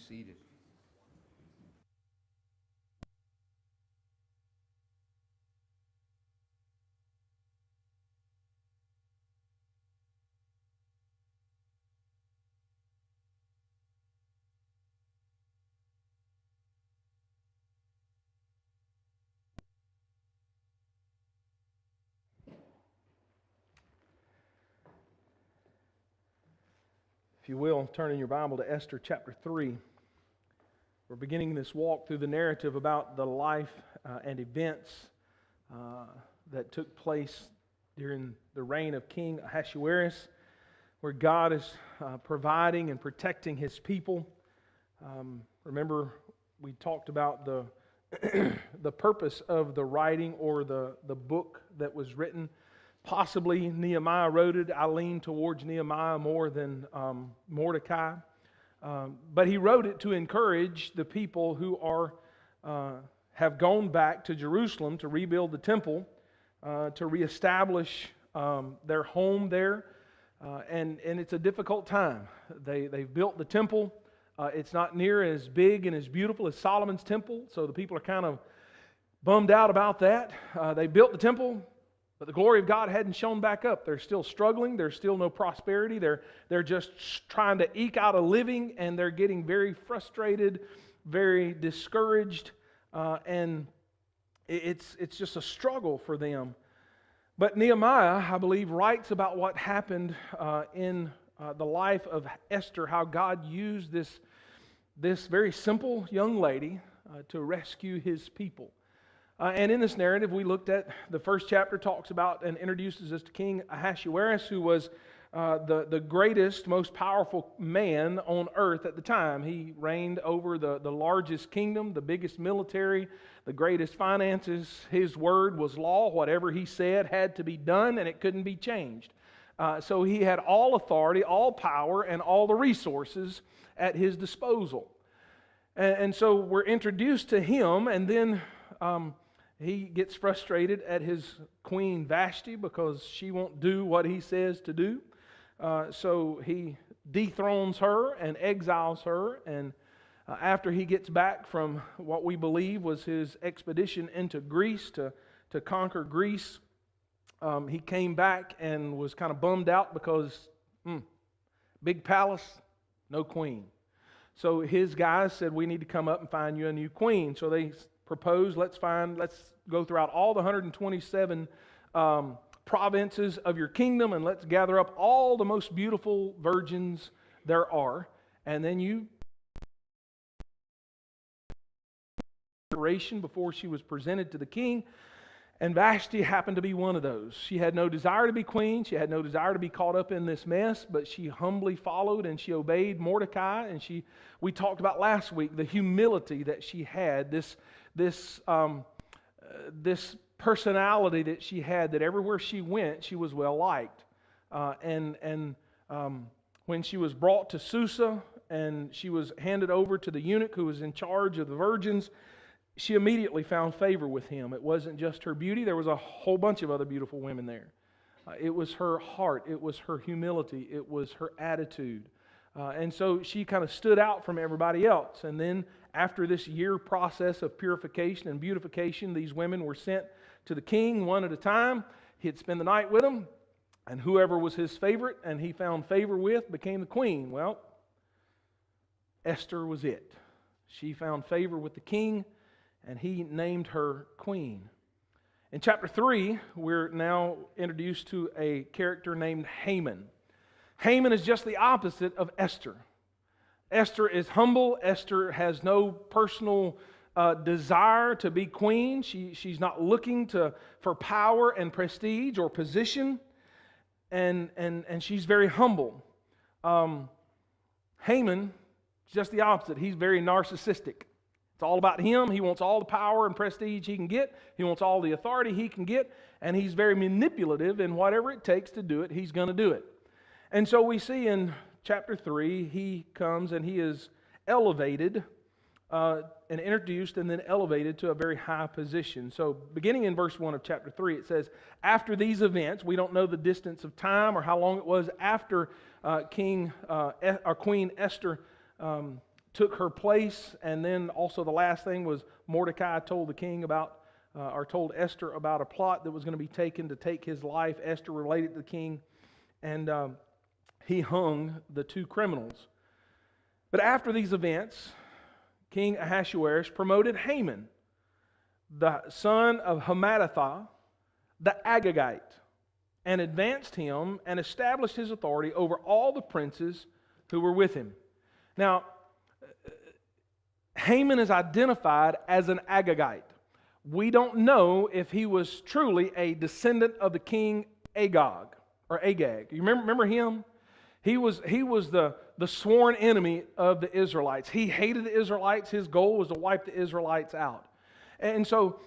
seated. If you will, turn in your Bible to Esther chapter 3. We're beginning this walk through the narrative about the life and events that took place during the reign of King Ahasuerus, where God is providing and protecting His people. Remember, we talked about the the purpose of the writing or the book that was written. Possibly Nehemiah wrote it. I lean towards Nehemiah more than Mordecai. But he wrote it to encourage the people who have gone back to Jerusalem to rebuild the temple, to reestablish their home there. And it's a difficult time. They've built the temple. It's not near as big and as beautiful as Solomon's temple, so the people are kind of bummed out about that. They built the temple, but the glory of God hadn't shown back up. They're still struggling. There's still no prosperity. They're just trying to eke out a living, and they're getting very frustrated, very discouraged, and it's just a struggle for them. But Nehemiah, I believe, writes about what happened in the life of Esther, how God used this very simple young lady to rescue His people. And in this narrative, we looked at the first chapter, talks about and introduces us to King Ahasuerus, who was the greatest, most powerful man on earth at the time. He reigned over the largest kingdom, the biggest military, the greatest finances. His word was law. Whatever he said had to be done, and it couldn't be changed. So he had all authority, all power, and all the resources at his disposal. And so we're introduced to him, and then he gets frustrated at his queen Vashti because she won't do what he says to do. So he dethrones her and exiles her. And after he gets back from what we believe was his expedition into Greece to conquer Greece, he came back and was kind of bummed out because big palace, no queen. So his guys said, we need to come up and find you a new queen. So they proposed, let's go throughout all the 127 provinces of your kingdom, and let's gather up all the most beautiful virgins there are. And then before she was presented to the king. And Vashti happened to be one of those. She had no desire to be queen. She had no desire to be caught up in this mess, but she humbly followed and she obeyed Mordecai. And we talked about last week the humility that she had, this personality that she had, that everywhere she went, she was well liked. And when she was brought to Susa and she was handed over to the eunuch who was in charge of the virgins, she immediately found favor with him. It wasn't just her beauty. There was a whole bunch of other beautiful women there. It was her heart. It was her humility. It was her attitude. And so she kind of stood out from everybody else. And then after this year process of purification and beautification, these women were sent to the king one at a time. He'd spend the night with them. And whoever was his favorite and he found favor with became the queen. Well, Esther was it. She found favor with the king, and he named her queen. In chapter 3, we're now introduced to a character named Haman. Haman is just the opposite of Esther. Esther is humble. Esther has no personal desire to be queen. She's not looking for power and prestige or position. And she's very humble. Haman is just the opposite. He's very narcissistic. It's all about him. He wants all the power and prestige he can get. He wants all the authority he can get. And he's very manipulative, and whatever it takes to do it, he's going to do it. And so we see in chapter 3, he comes and he is elevated and introduced and then elevated to a very high position. So beginning in verse 1 of chapter 3, it says, after these events, we don't know the distance of time or how long it was after Queen Esther took her place. And then also the last thing was Mordecai told the king about, or told Esther about a plot that was going to be taken to take his life. Esther related to the king, and he hung the two criminals. But after these events, King Ahasuerus promoted Haman, the son of Hammedatha, the Agagite, and advanced him and established his authority over all the princes who were with him. Now, Haman is identified as an Agagite. We don't know if he was truly a descendant of the king Agag or Agag. You remember him? He was the sworn enemy of the Israelites. He hated the Israelites. His goal was to wipe the Israelites out. And so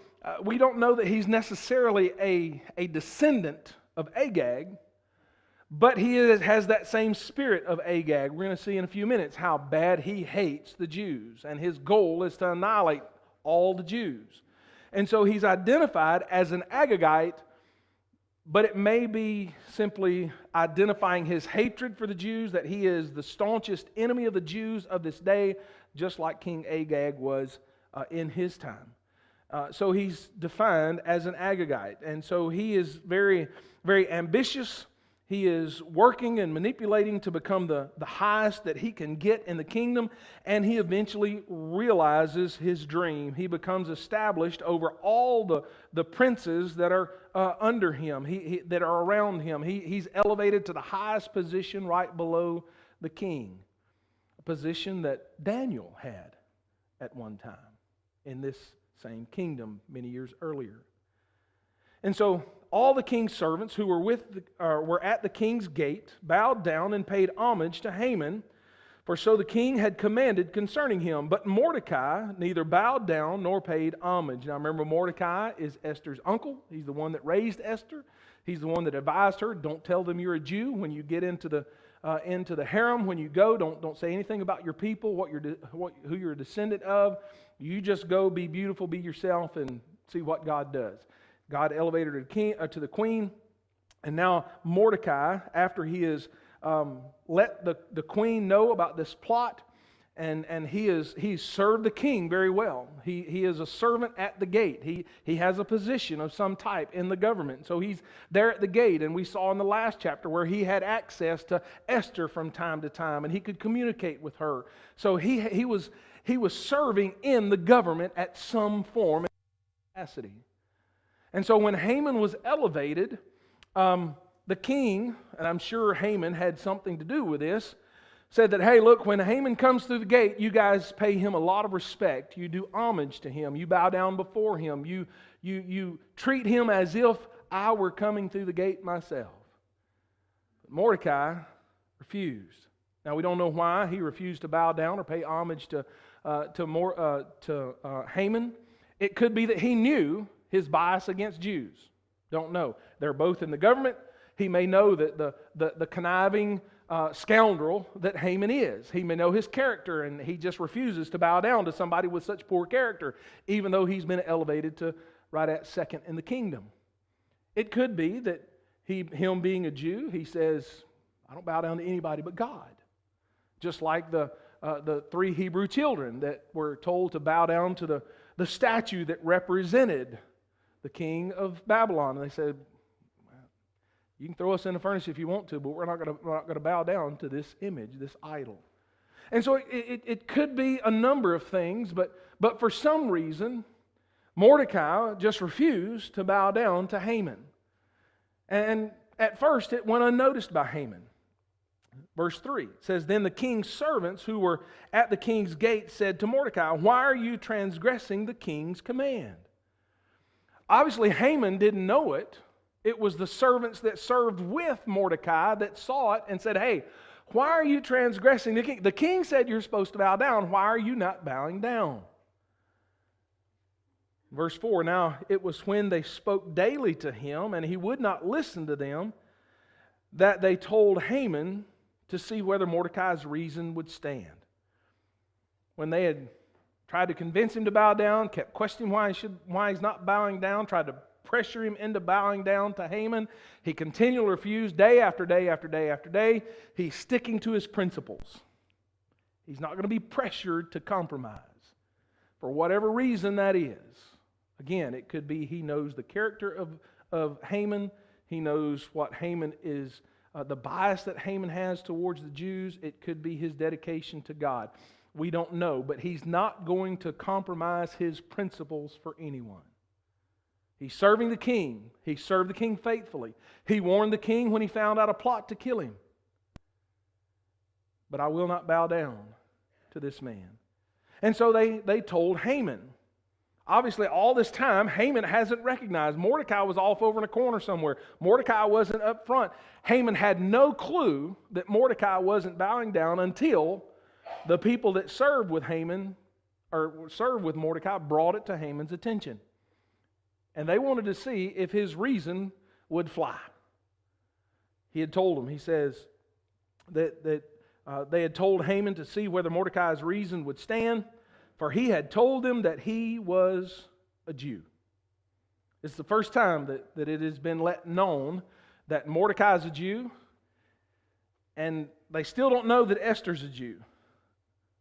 we don't know that he's necessarily a descendant of Agag, but he has that same spirit of Agag. We're going to see in a few minutes how bad he hates the Jews, and his goal is to annihilate all the Jews. And so he's identified as an Agagite, but it may be simply identifying his hatred for the Jews, that he is the staunchest enemy of the Jews of this day, just like King Agag was in his time. So he's defined as an Agagite. And so he is very, very ambitious. He is working and manipulating to become the highest that he can get in the kingdom, and he eventually realizes his dream. He becomes established over all the princes that are under him, that are around him. He's elevated to the highest position right below the king, a position that Daniel had at one time in this same kingdom many years earlier. And so all the king's servants who were at the king's gate bowed down and paid homage to Haman, for so the king had commanded concerning him. But Mordecai neither bowed down nor paid homage. Now remember, Mordecai is Esther's uncle. He's the one that raised Esther. He's the one that advised her, don't tell them you're a Jew when you get into the harem. When you go, don't say anything about your people, who you're a descendant of. You just go, be beautiful, be yourself, and see what God does. God elevated her to the queen, and now Mordecai, after he has let the queen know about this plot, and he's served the king very well. He is a servant at the gate. He has a position of some type in the government. So he's there at the gate, and we saw in the last chapter where he had access to Esther from time to time, and he could communicate with her. So he was serving in the government at some form and capacity. And so when Haman was elevated, the king, and I'm sure Haman had something to do with this, said that, hey, look, when Haman comes through the gate, you guys pay him a lot of respect. You do homage to him. You bow down before him. You treat him as if I were coming through the gate myself. But Mordecai refused. Now, we don't know why he refused to bow down or pay homage to Haman. It could be that he knew his bias against Jews. Don't know. They're both in the government. He may know that the conniving scoundrel that Haman is. He may know his character, and he just refuses to bow down to somebody with such poor character, even though he's been elevated to right at second in the kingdom. It could be that him being a Jew, he says, I don't bow down to anybody but God. Just like the three Hebrew children that were told to bow down to the statue that represented the king of Babylon. And they said, you can throw us in the furnace if you want to, but we're not going to bow down to this image, this idol. And so it could be a number of things, but for some reason, Mordecai just refused to bow down to Haman. And at first, it went unnoticed by Haman. Verse 3 says, then the king's servants who were at the king's gate said to Mordecai, why are you transgressing the king's command? Obviously, Haman didn't know it. It was the servants that served with Mordecai that saw it and said, hey, why are you transgressing the king? The king said you're supposed to bow down. Why are you not bowing down? Verse 4, now it was when they spoke daily to him and he would not listen to them that they told Haman to see whether Mordecai's reason would stand. When they had tried to convince him to bow down, kept questioning why he's not bowing down, tried to pressure him into bowing down to Haman, he continually refused day after day after day after day. He's sticking to his principles. He's not going to be pressured to compromise. For whatever reason that is. Again, it could be he knows the character of Haman. He knows what Haman is, the bias that Haman has towards the Jews. It could be his dedication to God. We don't know, but he's not going to compromise his principles for anyone. He's serving the king. He served the king faithfully. He warned the king when he found out a plot to kill him. But I will not bow down to this man. And so they told Haman. Obviously, all this time, Haman hasn't recognized. Mordecai was off over in a corner somewhere. Mordecai wasn't up front. Haman had no clue that Mordecai wasn't bowing down until the people that served with Haman, or served with Mordecai, brought it to Haman's attention. And they wanted to see if his reason would fly. He had told them, he says, that they had told Haman to see whether Mordecai's reason would stand, for he had told them that he was a Jew. It's the first time that it has been let known that Mordecai is a Jew, and they still don't know that Esther's a Jew.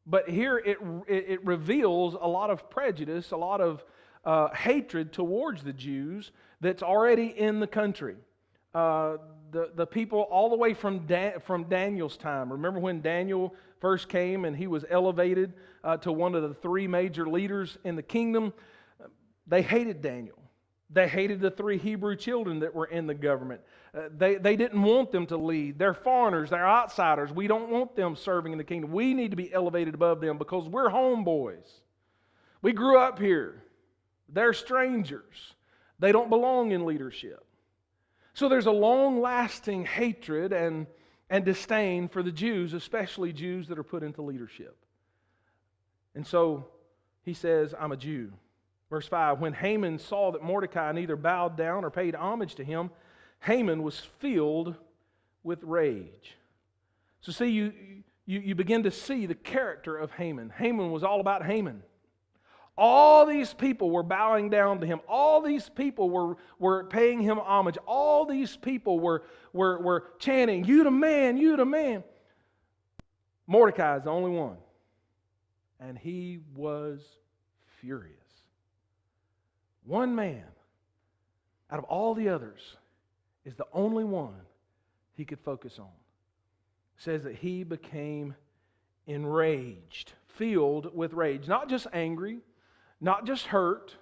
But here it reveals a lot of prejudice, a lot of hatred towards the Jews that's already in the country. The people all the way from Daniel's time. Remember when Daniel first came and he was elevated to one of the three major leaders in the kingdom? They hated Daniel. They hated the three Hebrew children that were in the government. They didn't want them to lead. They're foreigners. They're outsiders. We don't want them serving in the kingdom. We need to be elevated above them because we're homeboys. We grew up here. They're strangers. They don't belong in leadership. So there's a long-lasting hatred and disdain for the Jews, especially Jews that are put into leadership. And so he says, I'm a Jew. Verse 5, when Haman saw that Mordecai neither bowed down or paid homage to him, Haman was filled with rage. So see, you begin to see the character of Haman. Haman was all about Haman. All these people were bowing down to him. All these people were paying him homage. All these people were chanting, you the man, you the man. Mordecai is the only one. And he was furious. One man out of all the others is the only one he could focus on. It says that he became enraged, filled with rage. Not just angry, not just hurt,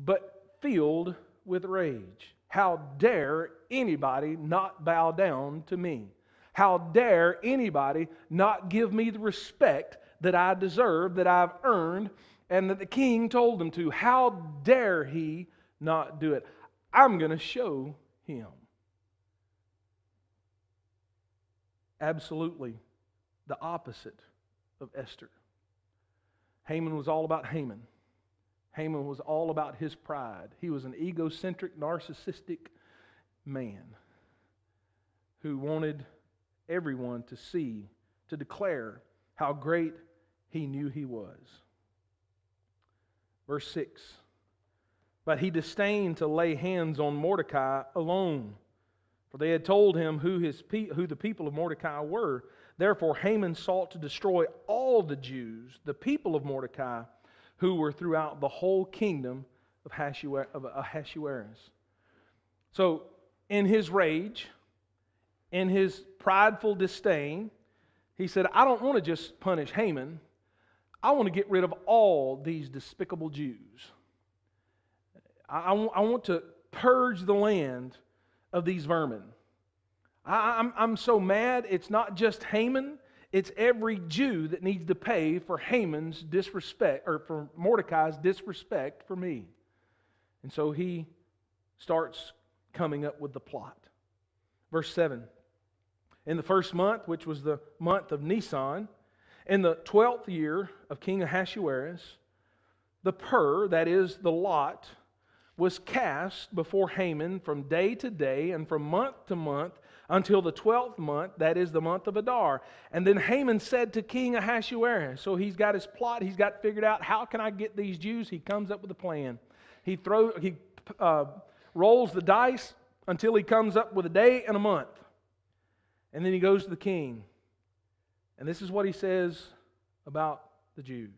but filled with rage. How dare anybody not bow down to me? How dare anybody not give me the respect that I deserve, that I've earned, and that the king told them to? How dare he not do it? I'm going to show him. Absolutely the opposite of Esther. Haman was all about Haman. Haman was all about his pride. He was an egocentric, narcissistic man who wanted everyone to see, to declare how great he knew he was. Verse 6, but he disdained to lay hands on Mordecai alone, for they had told him who the people of Mordecai were. Therefore Haman sought to destroy all the Jews, the people of Mordecai, who were throughout the whole kingdom of Ahasuerus. So, in his rage, in his prideful disdain, he said, I don't want to just punish Haman. I want to get rid of all these despicable Jews. I want to purge the land of these vermin. I'm so mad, it's not just Haman, it's every Jew that needs to pay for Haman's disrespect, or for Mordecai's disrespect for me. And so he starts coming up with the plot. Verse 7, in the first month, which was the month of Nisan, in the 12th year of King Ahasuerus, the pur, that is the lot, was cast before Haman from day to day and from month to month until the 12th month, that is the month of Adar. And then Haman said to King Ahasuerus, so he's got his plot, he's got figured out, how can I get these Jews? He comes up with a plan. He rolls the dice until he comes up with a day and a month. And then he goes to the king. And this is what he says about the Jews.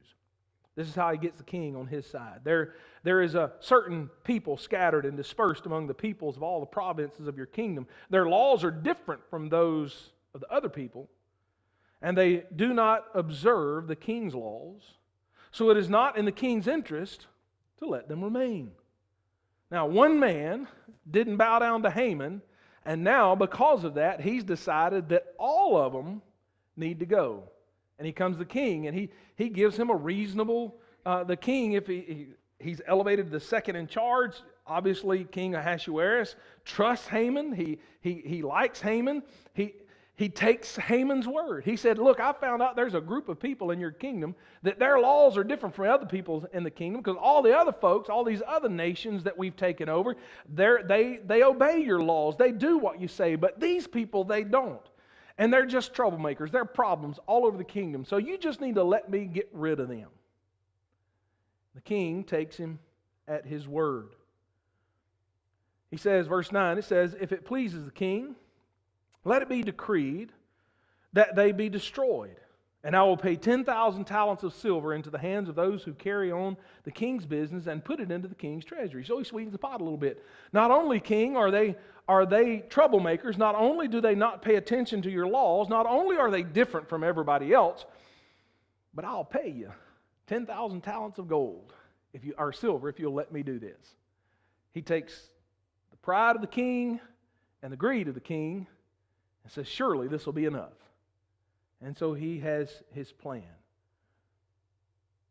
This is how he gets the king on his side. There is a certain people scattered and dispersed among the peoples of all the provinces of your kingdom. Their laws are different from those of the other people, and they do not observe the king's laws. So it is not in the king's interest to let them remain. Now, one man didn't bow down to Haman, and now because of that, he's decided that all of them need to go. And he comes to the king, and he gives him a reasonable, the king, if he's elevated to the second in charge, obviously King Ahasuerus trusts Haman. He likes Haman. He takes Haman's word. He said, look, I found out there's a group of people in your kingdom that their laws are different from other people in the kingdom, because all the other folks, all these other nations that we've taken over, they obey your laws. They do what you say, but these people, they don't. And they're just troublemakers. They're problems all over the kingdom. So you just need to let me get rid of them. The king takes him at his word. He says, verse 9, it says, if it pleases the king, let it be decreed that they be destroyed. And I will pay 10,000 talents of silver into the hands of those who carry on the king's business and put it into the king's treasury. So he sweetens the pot a little bit. Not only, king, are they troublemakers, not only do they not pay attention to your laws, not only are they different from everybody else, but I'll pay you 10,000 talents of gold or silver if you'll let me do this. He takes the pride of the king and the greed of the king and says, surely this will be enough. And so he has his plan.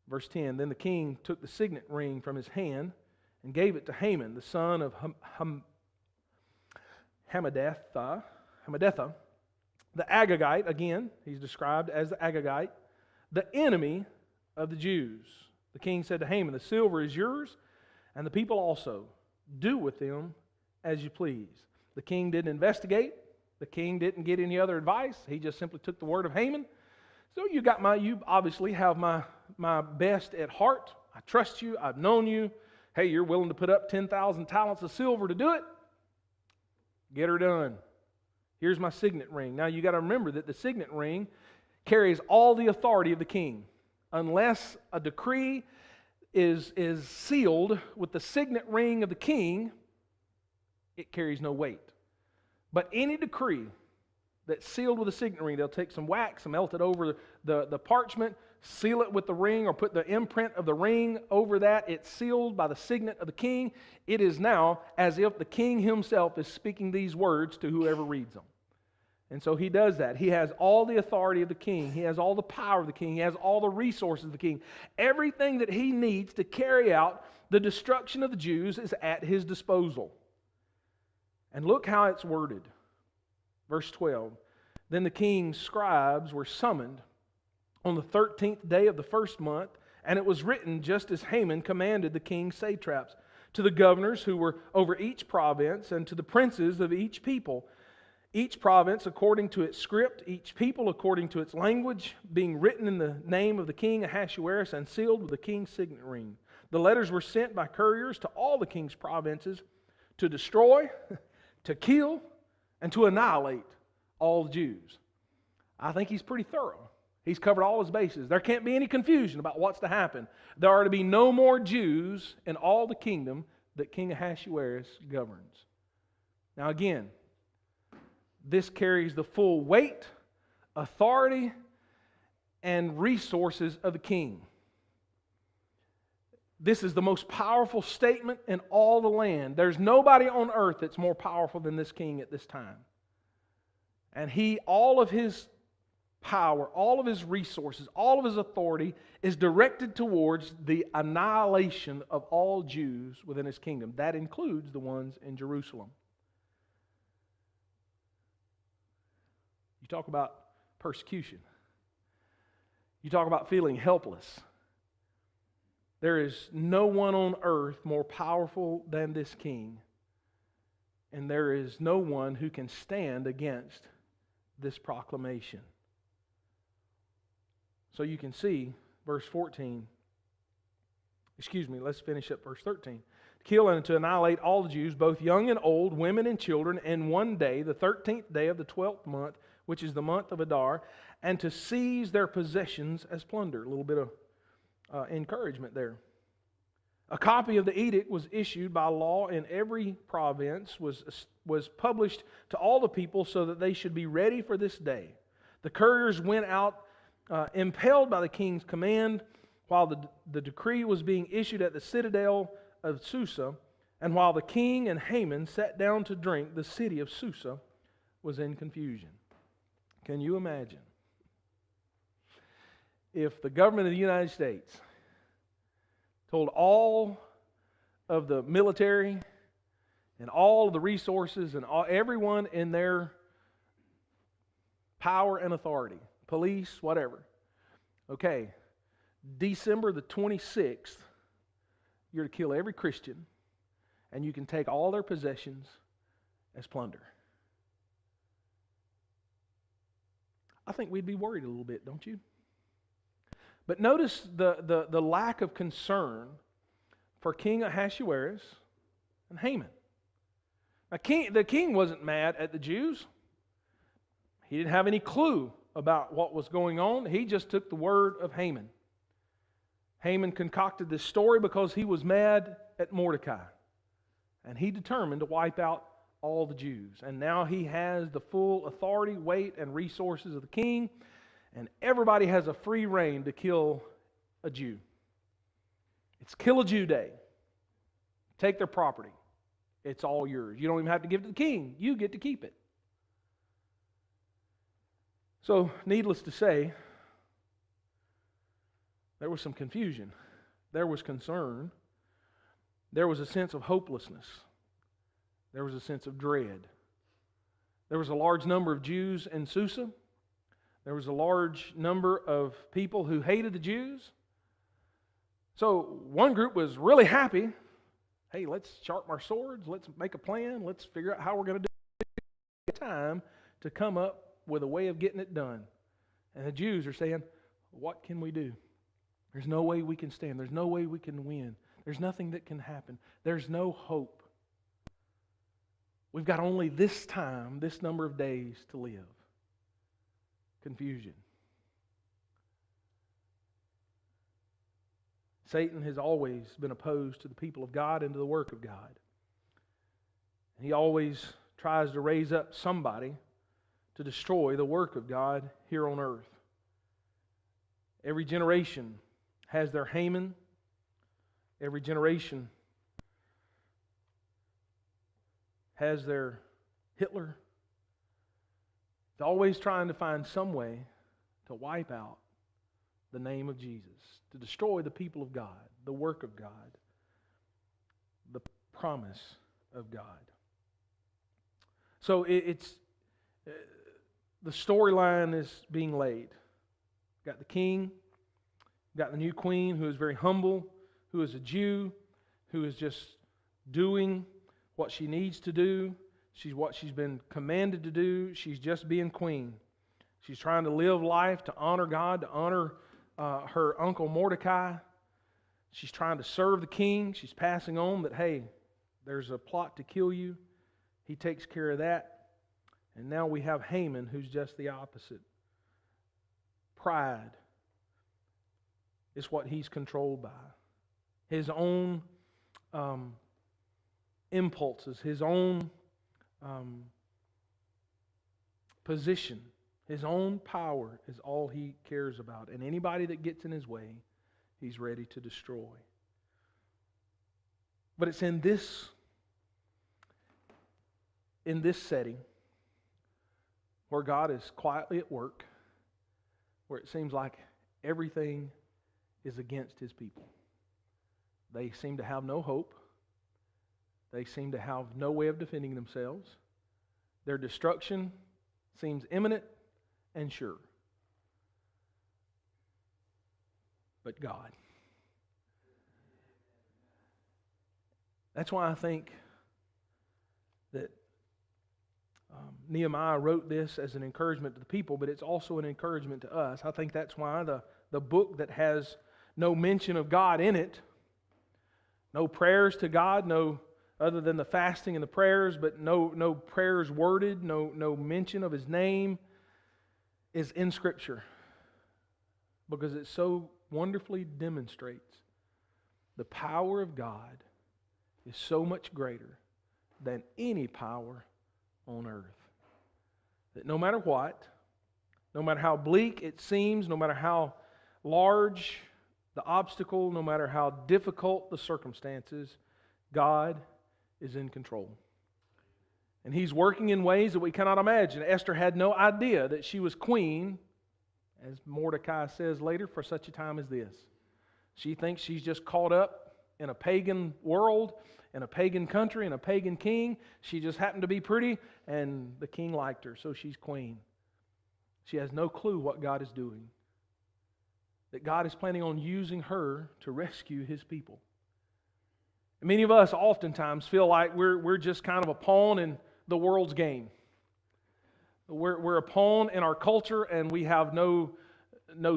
Verse 10, then the king took the signet ring from his hand and gave it to Haman, the son of Hammedatha, the Agagite. Again, he's described as the Agagite, the enemy of the Jews. The king said to Haman, the silver is yours, and the people also. Do with them as you please. The king didn't investigate. The king didn't get any other advice. He just simply took the word of Haman. So you obviously have my best at heart. I trust you. I've known you. Hey, you're willing to put up 10,000 talents of silver to do it? Get her done. Here's my signet ring. Now you got to remember that the signet ring carries all the authority of the king. Unless a decree is sealed with the signet ring of the king, it carries no weight. But any decree that's sealed with a signet ring, they'll take some wax and melt it over the parchment, seal it with the ring, or put the imprint of the ring over that. It's sealed by the signet of the king. It is now as if the king himself is speaking these words to whoever reads them. And so he does that. He has all the authority of the king. He has all the power of the king. He has all the resources of the king. Everything that he needs to carry out the destruction of the Jews is at his disposal. And look how it's worded. Verse 12. Then the king's scribes were summoned on the 13th day of the first month, and it was written just as Haman commanded the king's satraps, to the governors who were over each province, and to the princes of each people, each province according to its script, each people according to its language, being written in the name of the king Ahasuerus and sealed with the king's signet ring. The letters were sent by couriers to all the king's provinces to destroy, to kill, and to annihilate all the Jews. I think he's pretty thorough. He's covered all his bases. There can't be any confusion about what's to happen. There are to be no more Jews in all the kingdom that King Ahasuerus governs. Now again, this carries the full weight, authority, and resources of the king. This is the most powerful statement in all the land. There's nobody on earth that's more powerful than this king at this time. And all of his power, all of his resources, all of his authority is directed towards the annihilation of all Jews within his kingdom. That includes the ones in Jerusalem. You talk about persecution. You talk about feeling helpless. There is no one on earth more powerful than this king, and there is no one who can stand against this proclamation. So you can see verse 14. Let's finish up verse 13. To kill and to annihilate all the Jews, both young and old, women and children, in one day, the 13th day of the 12th month, which is the month of Adar, and to seize their possessions as plunder. A little bit of encouragement there. A copy of the edict was issued by law in every province, was published to all the people so that they should be ready for this day. The couriers went out impelled by the king's command while the decree was being issued at the citadel of Susa, and while the king and Haman sat down to drink, the city of Susa was in confusion. Can you imagine if the government of the United States told all of the military and all of the resources and everyone in their power and authority, police, whatever, okay, December the 26th, you're to kill every Christian, and you can take all their possessions as plunder. I think we'd be worried a little bit, don't you? But notice the lack of concern for King Ahasuerus and Haman. Now, the king wasn't mad at the Jews. He didn't have any clue about what was going on. He just took the word of Haman. Haman concocted this story because he was mad at Mordecai. And he determined to wipe out all the Jews. And now he has the full authority, weight, and resources of the king. And everybody has a free rein to kill a Jew. It's Kill a Jew Day. Take their property. It's all yours. You don't even have to give it to the king. You get to keep it. So, needless to say, there was some confusion. There was concern. There was a sense of hopelessness. There was a sense of dread. There was a large number of Jews in Susa. There was a large number of people who hated the Jews. So one group was really happy. Hey, let's sharpen our swords. Let's make a plan. Let's figure out how we're going to do it. Time to come up with a way of getting it done. And the Jews are saying, what can we do? There's no way we can stand. There's no way we can win. There's nothing that can happen. There's no hope. We've got only this time, this number of days to live. Confusion. Satan has always been opposed to the people of God and to the work of God. He always tries to raise up somebody to destroy the work of God here on earth. Every generation has their Haman. Every generation has their Hitler. It's always trying to find some way to wipe out the name of Jesus, to destroy the people of God, the work of God, the promise of God. So it's the storyline is being laid. Got the king, got the new queen who is very humble, who is a Jew, who is just doing what she needs to do. She's what she's been commanded to do. She's just being queen. She's trying to live life to honor God, to honor her uncle Mordecai. She's trying to serve the king. She's passing on that, hey, there's a plot to kill you. He takes care of that. And now we have Haman, who's just the opposite. Pride is what he's controlled by. His own impulses, his own position, his own power is all he cares about. And anybody that gets in his way, he's ready to destroy. But it's in this setting where God is quietly at work, where it seems like everything is against His people. They seem to have no hope. They seem to have no way of defending themselves. Their destruction seems imminent and sure. But God. That's why I think that Nehemiah wrote this as an encouragement to the people, but it's also an encouragement to us. I think that's why the book that has no mention of God in it, no prayers to God, no other than the fasting and the prayers, but no prayers worded, no mention of His name, is in Scripture because it so wonderfully demonstrates the power of God is so much greater than any power on earth. That no matter what, no matter how bleak it seems, no matter how large the obstacle, no matter how difficult the circumstances, God is in control. And He's working in ways that we cannot imagine. Esther had no idea that she was queen, as Mordecai says later, for such a time as this. She thinks she's just caught up in a pagan world, in a pagan country, in a pagan king. She just happened to be pretty, and the king liked her, so she's queen. She has no clue what God is doing. That God is planning on using her to rescue His people. And many of us oftentimes feel like we're just kind of a pawn in the world's game. We're a pawn in our culture, and we have no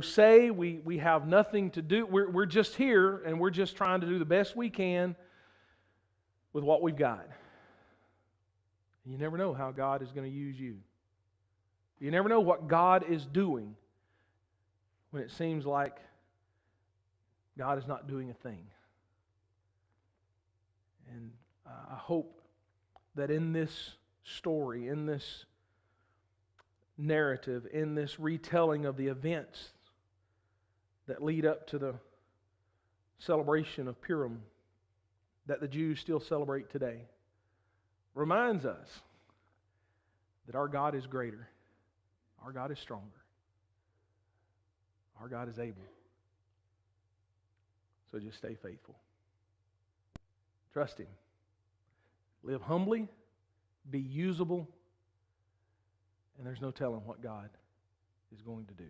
say. We have nothing to do. We're just here, and we're just trying to do the best we can with what we've got. You never know how God is going to use you. You never know what God is doing when it seems like God is not doing a thing. And I hope that in this story, in this narrative, in this retelling of the events that lead up to the celebration of Purim that the Jews still celebrate today, reminds us that our God is greater, our God is stronger, our God is able. So just stay faithful. Trust Him. Live humbly, be usable, and there's no telling what God is going to do.